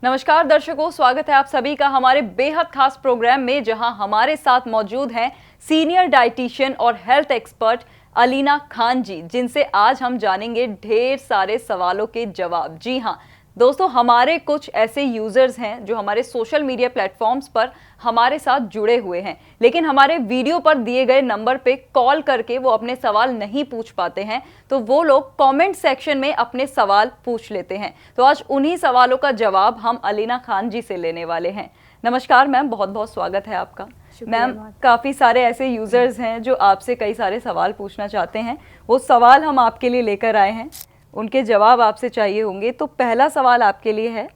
नमस्कार दर्शकों, स्वागत है आप सभी का हमारे बेहद खास प्रोग्राम में, जहां हमारे साथ मौजूद हैं सीनियर डाइटिशियन और हेल्थ एक्सपर्ट अलीना खान जी, जिनसे आज हम जानेंगे ढेर सारे सवालों के जवाब। जी हाँ दोस्तों, हमारे कुछ ऐसे यूजर्स हैं जो हमारे सोशल मीडिया प्लेटफॉर्म्स पर हमारे साथ जुड़े हुए हैं, लेकिन हमारे वीडियो पर दिए गए नंबर पे कॉल करके वो अपने सवाल नहीं पूछ पाते हैं, तो वो लोग कमेंट सेक्शन में अपने सवाल पूछ लेते हैं। तो आज उन्हीं सवालों का जवाब हम अलीना खान जी से लेने वाले हैं। नमस्कार मैम, बहुत बहुत स्वागत है आपका। मैम, काफ़ी सारे ऐसे यूज़र्स हैं जो आपसे कई सारे सवाल पूछना चाहते हैं, वो सवाल हम आपके लिए लेकर आए हैं, उनके जवाब आपसे चाहिए होंगे। तो पहला सवाल आपके लिए है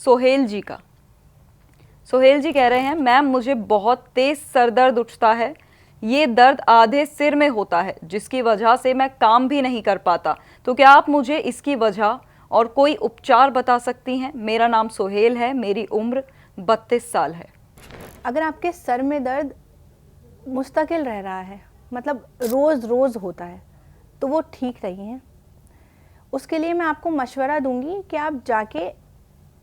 सोहेल जी का। सोहेल जी कह रहे हैं, मैम मुझे बहुत तेज़ सर दर्द उठता है, ये दर्द आधे सिर में होता है जिसकी वजह से मैं काम भी नहीं कर पाता, तो क्या आप मुझे इसकी वजह और कोई उपचार बता सकती हैं? मेरा नाम सोहेल है, मेरी उम्र 32 साल है। अगर आपके सर में दर्द मुस्तकिल रह रहा है, मतलब रोज़ रोज़ होता है, तो वो ठीक नहीं है। उसके लिए मैं आपको मशवरा दूंगी कि आप जाके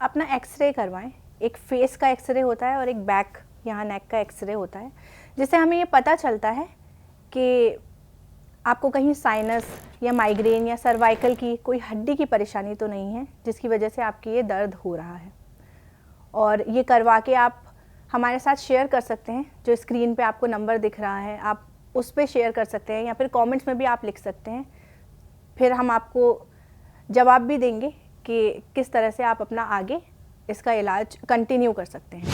अपना एक्सरे करवाएं। एक फेस का एक्सरे होता है और एक बैक, यहाँ नेक का एक्सरे होता है, जिससे हमें ये पता चलता है कि आपको कहीं साइनस या माइग्रेन या सर्वाइकल की कोई हड्डी की परेशानी तो नहीं है जिसकी वजह से आपकी ये दर्द हो रहा है। और ये करवा के आप हमारे साथ शेयर कर सकते हैं। जो स्क्रीन पे आपको नंबर दिख रहा है, आप उस पर शेयर कर सकते हैं, या फिर कमेंट्स में भी आप लिख सकते हैं। फिर हम आपको जवाब भी देंगे कि किस तरह से आप अपना आगे इसका इलाज कंटिन्यू कर सकते हैं।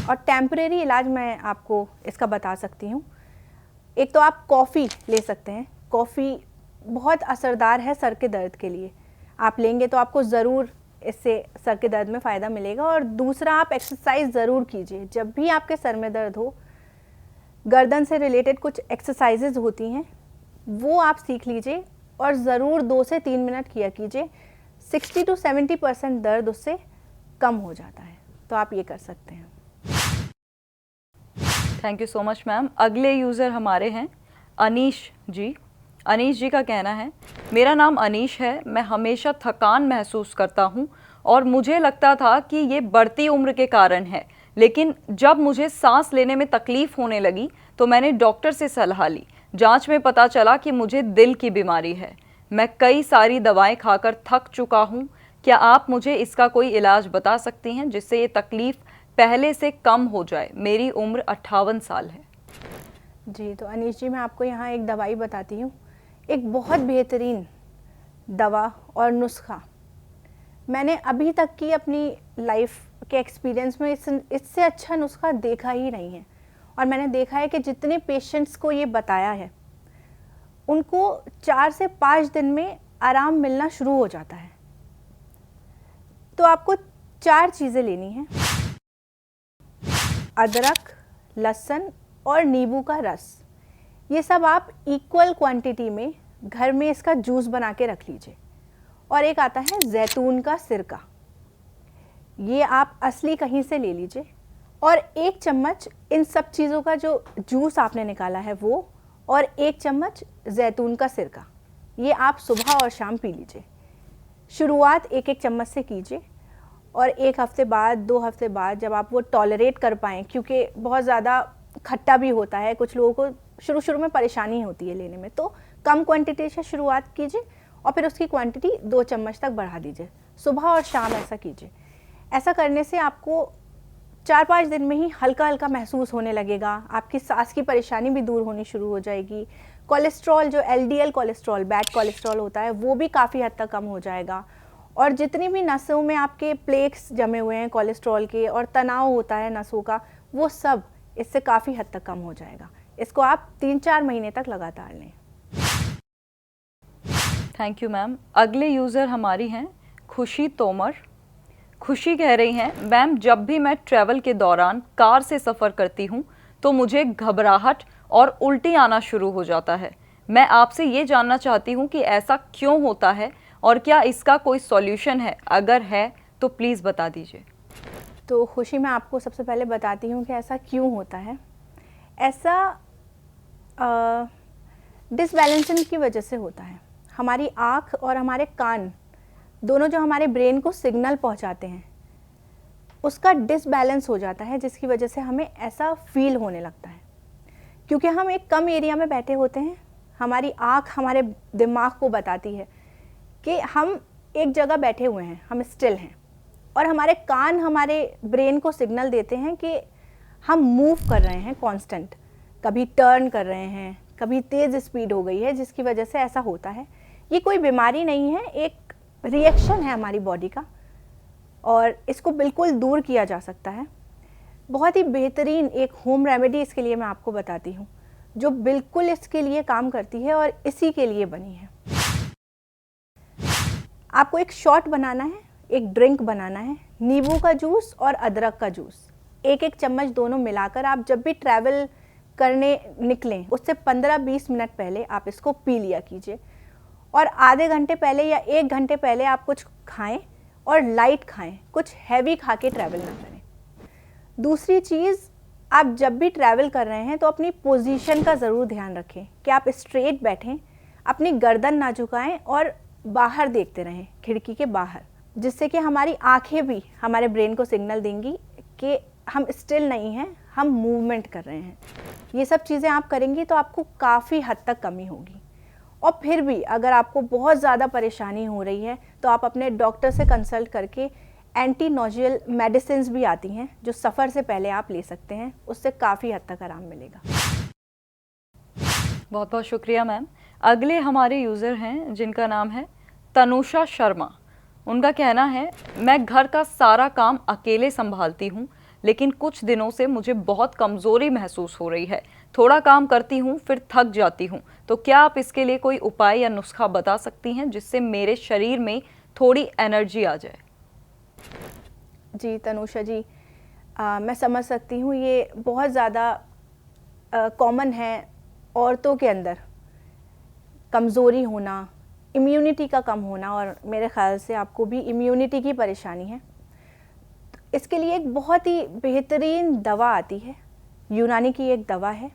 और टेम्परेरी इलाज मैं आपको इसका बता सकती हूँ। एक तो आप कॉफ़ी ले सकते हैं। कॉफ़ी बहुत असरदार है सर के दर्द के लिए। आप लेंगे तो आपको ज़रूर इससे सर के दर्द में फ़ायदा मिलेगा। और दूसरा, आप एक्सरसाइज ज़रूर कीजिए। जब भी आपके सर में दर्द हो, गर्दन से रिलेटेड कुछ एक्सरसाइजेज होती हैं, वो आप सीख लीजिए और ज़रूर 2 से 3 मिनट किया कीजिए। 60 to 70% दर्द उससे कम हो जाता है, तो आप ये कर सकते हैं। Thank you so much ma'am. अगले यूज़र हमारे हैं अनीश जी। अनीश जी का कहना है, मेरा नाम अनीश है, मैं हमेशा थकान महसूस करता हूँ और मुझे लगता था कि ये बढ़ती उम्र के कारण है, लेकिन जब मुझे सांस लेने में तकलीफ़ होने लगी तो मैंने डॉक्टर से सलाह ली। जांच में पता चला कि मुझे दिल की बीमारी है। मैं कई सारी दवाएं खाकर थक चुका हूँ। क्या आप मुझे इसका कोई इलाज बता सकती हैं जिससे ये तकलीफ़ पहले से कम हो जाए? मेरी उम्र 58 साल है। जी, तो अनीश जी, मैं आपको यहाँ एक दवाई बताती हूँ। एक बहुत बेहतरीन दवा और नुस्खा मैंने अभी तक की अपनी लाइफ के एक्सपीरियंस में इससे अच्छा नुस्खा देखा ही नहीं है। और मैंने देखा है कि जितने पेशेंट्स को ये बताया है, उनको 4 से 5 दिन में आराम मिलना शुरू हो जाता है। तो आपको 4 चीज़ें लेनी हैं: अदरक, लहसुन और नींबू का रस। ये सब आप इक्वल क्वांटिटी में घर में इसका जूस बना के रख लीजिए। और एक आता है जैतून का सिरका, ये आप असली कहीं से ले लीजिए। और 1 चम्मच इन सब चीज़ों का जो जूस आपने निकाला है वो, और 1 चम्मच जैतून का सिरका, ये आप सुबह और शाम पी लीजिए। शुरुआत 1-1 चम्मच से कीजिए और 1 हफ्ते बाद, 2 हफ्ते बाद जब आप वो टॉलरेट कर पाएँ, क्योंकि बहुत ज़्यादा खट्टा भी होता है, कुछ लोगों को शुरू में परेशानी होती है लेने में, तो कम क्वांटिटी से शुरुआत कीजिए और फिर उसकी क्वांटिटी 2 चम्मच तक बढ़ा दीजिए। सुबह और शाम ऐसा कीजिए। ऐसा करने से आपको 4-5 दिन में ही हल्का हल्का महसूस होने लगेगा। आपकी सांस की परेशानी भी दूर होनी शुरू हो जाएगी। कोलेस्ट्रॉल, जो LDL कोलेस्ट्रॉल, बैड कोलेस्ट्रॉल होता है, वो भी काफ़ी हद तक कम हो जाएगा। और जितनी भी नसों में आपके प्लेक्स जमे हुए हैं कोलेस्ट्रॉल के और तनाव होता है नसों का, वो सब इससे काफ़ी हद तक कम हो जाएगा। इसको आप 3-4 महीने तक लगातार लें। Thank you ma'am. अगले यूज़र हमारी हैं खुशी तोमर। खुशी कह रही हैं, मैम जब भी मैं ट्रैवल के दौरान कार से सफ़र करती हूँ तो मुझे घबराहट और उल्टी आना शुरू हो जाता है। मैं आपसे ये जानना चाहती हूँ कि ऐसा क्यों होता है और क्या इसका कोई सॉल्यूशन है? अगर है तो प्लीज़ बता दीजिए। तो खुशी, मैं आपको सबसे पहले बताती हूँ कि ऐसा क्यों होता है। ऐसा डिसबैलेंसिंग की वजह से होता है। हमारी आँख और हमारे कान दोनों जो हमारे ब्रेन को सिग्नल पहुंचाते हैं उसका डिसबैलेंस हो जाता है, जिसकी वजह से हमें ऐसा फील होने लगता है। क्योंकि हम एक कम एरिया में बैठे होते हैं, हमारी आँख हमारे दिमाग को बताती है कि हम एक जगह बैठे हुए हैं, हम स्टिल हैं, और हमारे कान हमारे ब्रेन को सिग्नल देते हैं कि हम मूव कर रहे हैं कांस्टेंट, कभी टर्न कर रहे हैं, कभी तेज़ स्पीड हो गई है, जिसकी वजह से ऐसा होता है। ये कोई बीमारी नहीं है, एक रिएक्शन है हमारी बॉडी का, और इसको बिल्कुल दूर किया जा सकता है। बहुत ही बेहतरीन एक होम रेमेडी इसके लिए मैं आपको बताती हूँ, जो बिल्कुल इसके लिए काम करती है और इसी के लिए बनी है। आपको एक शॉट बनाना है, एक ड्रिंक बनाना है, नींबू का जूस और अदरक का जूस, एक एक चम्मच दोनों मिलाकर आप जब भी ट्रैवल करने निकलें उससे 15-20 मिनट पहले आप इसको पी लिया कीजिए। और आधे घंटे पहले या 1 घंटे पहले आप कुछ खाएं और लाइट खाएं, कुछ हैवी खा के ट्रैवल ना करें। दूसरी चीज़, आप जब भी ट्रैवल कर रहे हैं तो अपनी पोजीशन का ज़रूर ध्यान रखें कि आप स्ट्रेट बैठें, अपनी गर्दन ना झुकाएं और बाहर देखते रहें, खिड़की के बाहर, जिससे कि हमारी आंखें भी हमारे ब्रेन को सिग्नल देंगी कि हम स्टिल नहीं हैं, हम मूवमेंट कर रहे हैं। ये सब चीज़ें आप करेंगी तो आपको काफ़ी हद तक कमी होगी। और फिर भी अगर आपको बहुत ज़्यादा परेशानी हो रही है तो आप अपने डॉक्टर से कंसल्ट करके एंटी नोजियल मेडिसिन्स भी आती हैं जो सफ़र से पहले आप ले सकते हैं, उससे काफ़ी हद तक आराम मिलेगा। बहुत बहुत शुक्रिया मैम। अगले हमारे यूज़र हैं जिनका नाम है तनुषा शर्मा। उनका कहना है, मैं घर का सारा काम अकेले संभालती हूँ, लेकिन कुछ दिनों से मुझे बहुत कमज़ोरी महसूस हो रही है। थोड़ा काम करती हूँ फिर थक जाती हूँ, तो क्या आप इसके लिए कोई उपाय या नुस्खा बता सकती हैं जिससे मेरे शरीर में थोड़ी एनर्जी आ जाए? जी तनुषा जी, मैं समझ सकती हूँ, ये बहुत ज़्यादा कॉमन है औरतों के अंदर, कमज़ोरी होना, इम्यूनिटी का कम होना, और मेरे ख़्याल से आपको भी इम्यूनिटी की परेशानी है। इसके लिए एक बहुत ही बेहतरीन दवा आती है, यूनानी की एक दवा है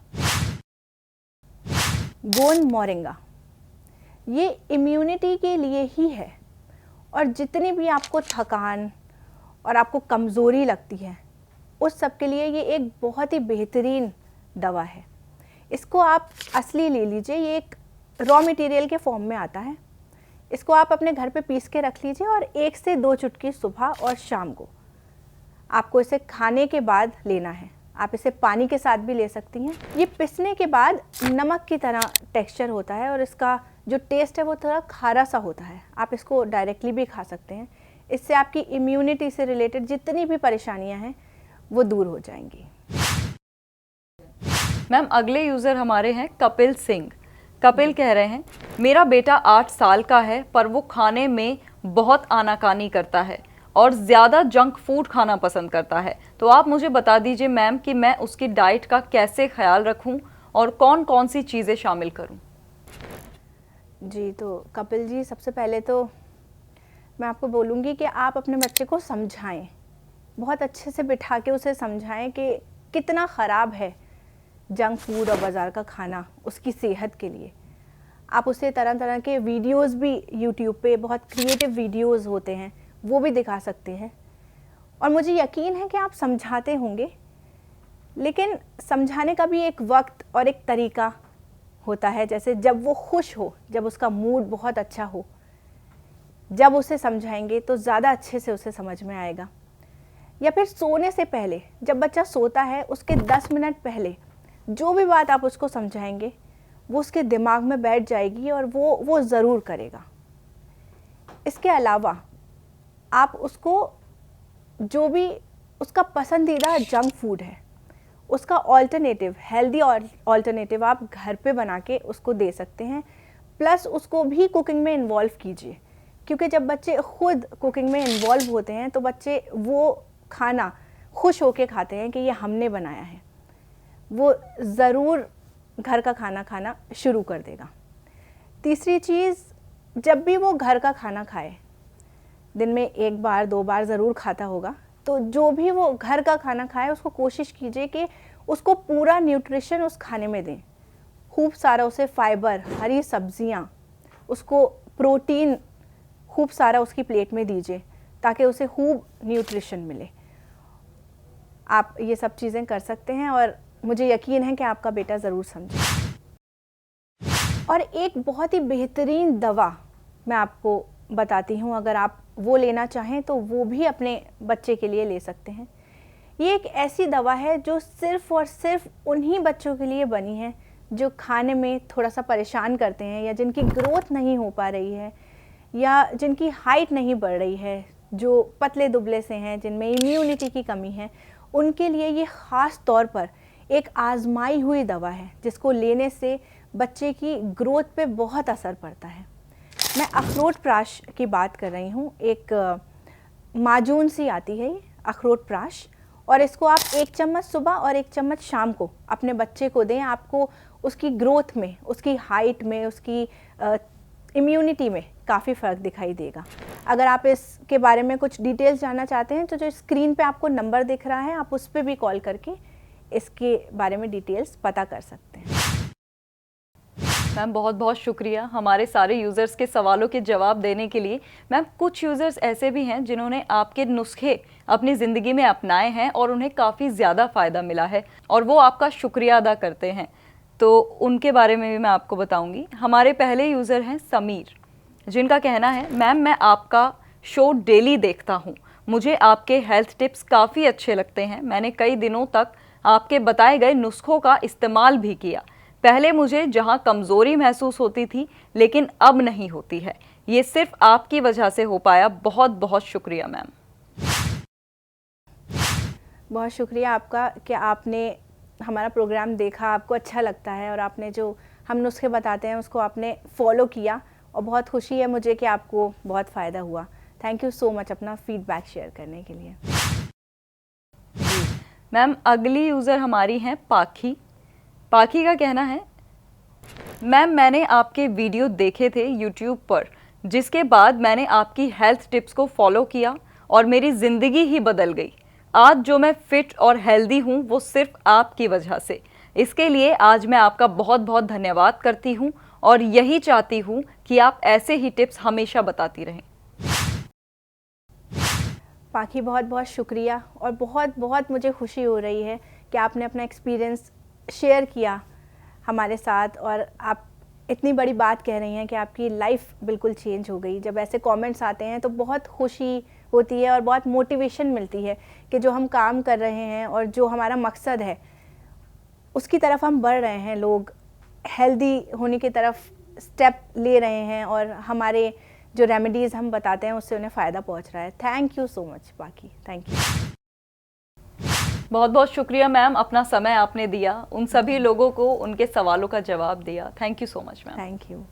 गोंद मोरिंगा। ये इम्यूनिटी के लिए ही है, और जितनी भी आपको थकान और आपको कमज़ोरी लगती है उस सब के लिए ये एक बहुत ही बेहतरीन दवा है। इसको आप असली ले लीजिए, ये एक रॉ मटेरियल के फॉर्म में आता है। इसको आप अपने घर पे पीस के रख लीजिए और 1 से 2 चुटकी सुबह और शाम को आपको इसे खाने के बाद लेना है। आप इसे पानी के साथ भी ले सकती हैं। ये पिसने के बाद नमक की तरह टेक्सचर होता है और इसका जो टेस्ट है वो थोड़ा खारा सा होता है। आप इसको डायरेक्टली भी खा सकते हैं। इससे आपकी इम्यूनिटी से रिलेटेड जितनी भी परेशानियां हैं वो दूर हो जाएंगी। मैम अगले यूज़र हमारे हैं कपिल सिंह। कपिल कह रहे हैं, मेरा बेटा 8 साल का है पर वो खाने में बहुत आनाकानी करता है और ज़्यादा जंक फूड खाना पसंद करता है। तो आप मुझे बता दीजिए मैम कि मैं उसकी डाइट का कैसे ख्याल रखूं और कौन कौन सी चीज़ें शामिल करूं? जी तो कपिल जी, सबसे पहले तो मैं आपको बोलूँगी कि आप अपने बच्चे को समझाएं, बहुत अच्छे से बिठा के उसे समझाएं कि कितना ख़राब है जंक फूड और बाज़ार का खाना उसकी सेहत के लिए। आप उसे तरह तरह के वीडियोस भी यूट्यूब पे, बहुत क्रिएटिव वीडियोस होते हैं, वो भी दिखा सकते हैं। और मुझे यकीन है कि आप समझाते होंगे, लेकिन समझाने का भी एक वक्त और एक तरीका होता है। जैसे जब वो खुश हो, जब उसका मूड बहुत अच्छा हो, जब उसे समझाएंगे तो ज़्यादा अच्छे से उसे समझ में आएगा। या फिर सोने से पहले, जब बच्चा सोता है उसके 10 मिनट पहले जो भी बात आप उसको समझाएंगे वो उसके दिमाग में बैठ जाएगी और वो ज़रूर करेगा। इसके अलावा आप उसको जो भी उसका पसंदीदा जंक फूड है उसका ऑल्टरनेटिव, हेल्दी ऑल्टरनेटिव आप घर पे बना के उसको दे सकते हैं। प्लस उसको भी कुकिंग में इन्वॉल्व कीजिए, क्योंकि जब बच्चे खुद कुकिंग में इन्वॉल्व होते हैं तो बच्चे वो खाना खुश होके खाते हैं कि ये हमने बनाया है। वो ज़रूर घर का खाना खाना शुरू कर देगा। तीसरी चीज़, जब भी वो घर का खाना खाए, दिन में 1 बार 2 बार ज़रूर खाता होगा, तो जो भी वो घर का खाना खाए उसको कोशिश कीजिए कि उसको पूरा न्यूट्रिशन उस खाने में दें। खूब सारा उसे फाइबर, हरी सब्जियां, उसको प्रोटीन खूब सारा उसकी प्लेट में दीजिए ताकि उसे खूब न्यूट्रिशन मिले। आप ये सब चीज़ें कर सकते हैं और मुझे यकीन है कि आपका बेटा ज़रूर समझे। और एक बहुत ही बेहतरीन दवा मैं आपको बताती हूँ, अगर आप वो लेना चाहें तो वो भी अपने बच्चे के लिए ले सकते हैं। ये एक ऐसी दवा है जो सिर्फ़ और सिर्फ उन्हीं बच्चों के लिए बनी है जो खाने में थोड़ा सा परेशान करते हैं, या जिनकी ग्रोथ नहीं हो पा रही है, या जिनकी हाइट नहीं बढ़ रही है, जो पतले दुबले से हैं, जिनमें इम्यूनिटी की कमी है। उनके लिए ये ख़ास तौर पर एक आजमाई हुई दवा है जिसको लेने से बच्चे की ग्रोथ पे बहुत असर पड़ता है। मैं अखरोट प्राश की बात कर रही हूँ। एक माजून सी आती है ये अखरोट प्राश, और इसको आप 1 चम्मच सुबह और 1 चम्मच शाम को अपने बच्चे को दें। आपको उसकी ग्रोथ में, उसकी हाइट में, उसकी इम्यूनिटी में काफ़ी फ़र्क दिखाई देगा। अगर आप इसके बारे में कुछ डिटेल्स जानना चाहते हैं तो जो स्क्रीन पे आपको नंबर दिख रहा है, आप उस पर भी कॉल करके इसके बारे में डिटेल्स पता कर सकते हैं। मैम बहुत बहुत शुक्रिया हमारे सारे यूज़र्स के सवालों के जवाब देने के लिए। मैम कुछ यूज़र्स ऐसे भी हैं जिन्होंने आपके नुस्खे अपनी ज़िंदगी में अपनाए हैं और उन्हें काफ़ी ज़्यादा फ़ायदा मिला है और वो आपका शुक्रिया अदा करते हैं, तो उनके बारे में भी मैं आपको बताऊंगी। हमारे पहले यूज़र हैं समीर, जिनका कहना है मैम मैं आपका शो डेली देखता हूँ, मुझे आपके हेल्थ टिप्स काफ़ी अच्छे लगते हैं। मैंने कई दिनों तक आपके बताए गए नुस्खों का इस्तेमाल भी किया। पहले मुझे जहाँ कमज़ोरी महसूस होती थी लेकिन अब नहीं होती है, ये सिर्फ आपकी वजह से हो पाया। बहुत बहुत शुक्रिया मैम। बहुत शुक्रिया आपका कि आपने हमारा प्रोग्राम देखा, आपको अच्छा लगता है और आपने जो हम नुस्खे बताते हैं उसको आपने फॉलो किया, और बहुत खुशी है मुझे कि आपको बहुत फ़ायदा हुआ। थैंक यू सो मच अपना फीडबैक शेयर करने के लिए। मैम अगली यूज़र हमारी हैं पाखी। पाखी का कहना है मैम मैंने आपके वीडियो देखे थे यूट्यूब पर, जिसके बाद मैंने आपकी हेल्थ टिप्स को फॉलो किया और मेरी ज़िंदगी ही बदल गई। आज जो मैं फ़िट और हेल्दी हूँ वो सिर्फ आपकी वजह से। इसके लिए आज मैं आपका बहुत बहुत धन्यवाद करती हूँ और यही चाहती हूँ कि आप ऐसे ही टिप्स हमेशा बताती रहें। पाखी बहुत बहुत शुक्रिया, और बहुत बहुत मुझे खुशी हो रही है कि आपने अपना एक्सपीरियंस शेयर किया हमारे साथ, और आप इतनी बड़ी बात कह रही हैं कि आपकी लाइफ बिल्कुल चेंज हो गई। जब ऐसे कमेंट्स आते हैं तो बहुत खुशी होती है और बहुत मोटिवेशन मिलती है कि जो हम काम कर रहे हैं और जो हमारा मकसद है उसकी तरफ हम बढ़ रहे हैं, लोग हेल्दी होने की तरफ स्टेप ले रहे हैं और हमारे जो रेमेडीज़ हम बताते हैं उससे उन्हें फ़ायदा पहुंच रहा है। थैंक यू सो मच पाखी, थैंक यू। बहुत बहुत शुक्रिया मैम, अपना समय आपने दिया, उन सभी लोगों को उनके सवालों का जवाब दिया। Thank you so much ma'am. Thank you.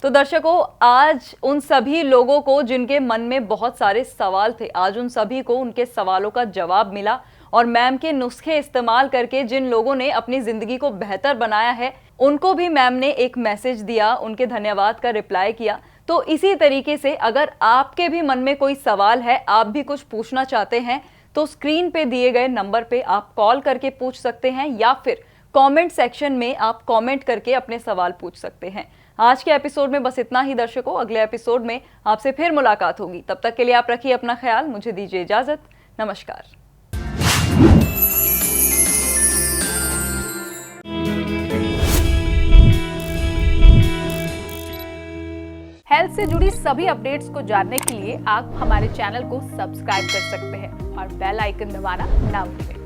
तो दर्शकों, आज उन सभी लोगों को जिनके मन में बहुत सारे सवाल थे, आज उन सभी को उनके सवालों का जवाब मिला, और मैम के नुस्खे इस्तेमाल करके जिन लोगों ने अपनी ज़िंदगी को बेहतर बनाया है उनको भी मैम ने एक मैसेज दिया, उनके धन्यवाद का रिप्लाई किया। तो इसी तरीके से अगर आपके भी मन में कोई सवाल है, आप भी कुछ पूछना चाहते हैं, तो स्क्रीन पे दिए गए नंबर पे आप कॉल करके पूछ सकते हैं, या फिर कमेंट सेक्शन में आप कमेंट करके अपने सवाल पूछ सकते हैं। आज के एपिसोड में बस इतना ही दर्शकों, अगले एपिसोड में आपसे फिर मुलाकात होगी। तब तक के लिए आप रखिए अपना ख्याल, मुझे दीजिए इजाजत, नमस्कार। हेल्थ से जुड़ी सभी अपडेट्स को जानने के लिए आप हमारे चैनल को सब्सक्राइब कर सकते हैं और बेल आइकन दबाना ना भूलें।